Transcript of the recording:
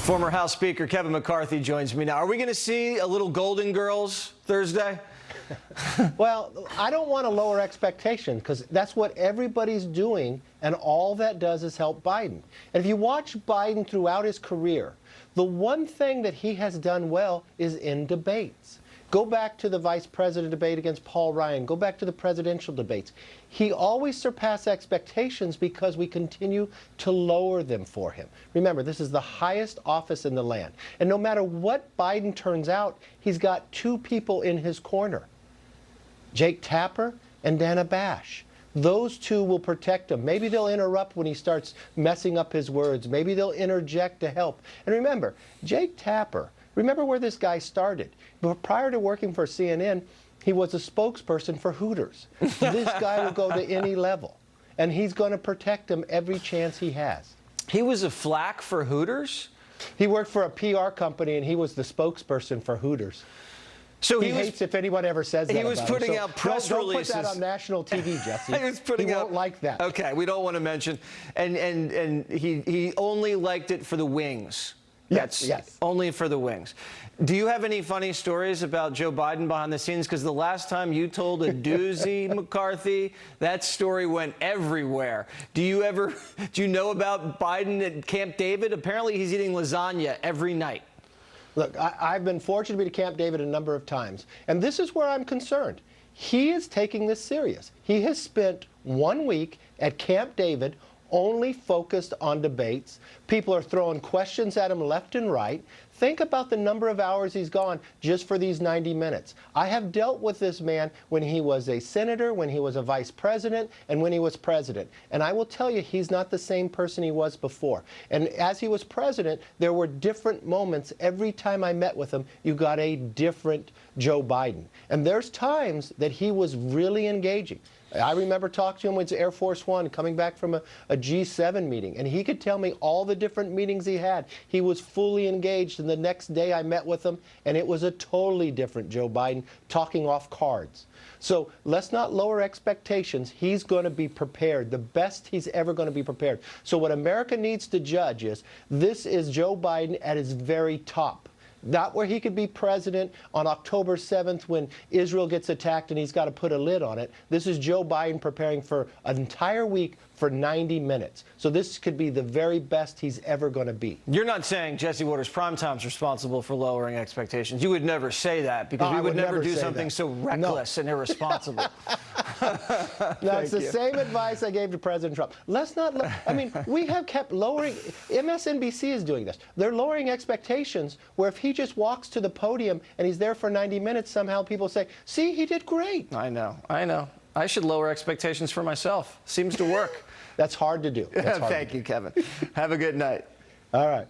Former House Speaker Kevin McCarthy joins me now. Are we going to see a little Golden Girls Thursday? Well, I don't want to lower expectations because that's what everybody's doing, and all that does is help Biden. And if you watch Biden throughout his career, the one thing that he has done well is in debates. Go back to the vice president debate against Paul Ryan. Go back to the presidential debates. He always surpassed expectations because we continue to lower them for him. Remember, this is the highest office in the land. And no matter what Biden turns out, he's got two people in his corner, Jake Tapper and Dana Bash. Those two will protect him. Maybe they'll interrupt when he starts messing up his words. Maybe they'll interject to help. And remember, Jake Tapper, remember where this guy started. But prior to working for CNN, he was a spokesperson for Hooters. This guy will go to any level, and he's going to protect him every chance he has. He was a flack for Hooters? He worked for a PR company, and he was the spokesperson for Hooters. So he hates if anyone ever says that. He was putting out press releases. Don't put that on national TV, Jesse. He won't like that. Okay, we don't want to mention. And he only liked it for the wings. Yes. Only for the wings. Do you have any funny stories about Joe Biden behind the scenes? Because the last time you told a doozy, McCarthy, that story went everywhere. Do you know about Biden at Camp David? Apparently he's eating lasagna every night. Look, I've been fortunate to be to Camp David a number of times, and this is where I'm concerned. He is taking this serious. He has spent 1 week at Camp David only focused on debates. People are throwing questions at him left and right. Think about the number of hours he's gone just for these 90 minutes. I have dealt with this man when he was a senator, when he was a vice president, and when he was president. And I will tell you, he's not the same person he was before. And as he was president, there were different moments. Every time I met with him, you got a different Joe Biden. And there's times that he was really engaging. I remember talking to him with Air Force One, coming back from a G7 meeting, and he could tell me all the different meetings he had. He was fully engaged, and the next day I met with him, and it was a totally different Joe Biden, talking off cards. So let's not lower expectations. He's going to be prepared, the best he's ever going to be prepared. So what America needs to judge is, this is Joe Biden at his very top. Not where he could be president on October 7th when Israel gets attacked and he's got to put a lid on it. This is Joe Biden preparing for an entire week for 90 minutes. So this could be the very best he's ever going to be. You're not saying Jesse Watters Primetime's responsible for lowering expectations. You would never say that, because we would never do something so reckless and irresponsible. No, it's the same advice I gave to President Trump. Let's not, I mean, we have kept lowering, MSNBC is doing this. They're lowering expectations where if he just walks to the podium and he's there for 90 minutes, somehow people say, see, he did great. I know. I should lower expectations for myself. Seems to work. That's hard to do. Thank you, Kevin. Have a good night. All right.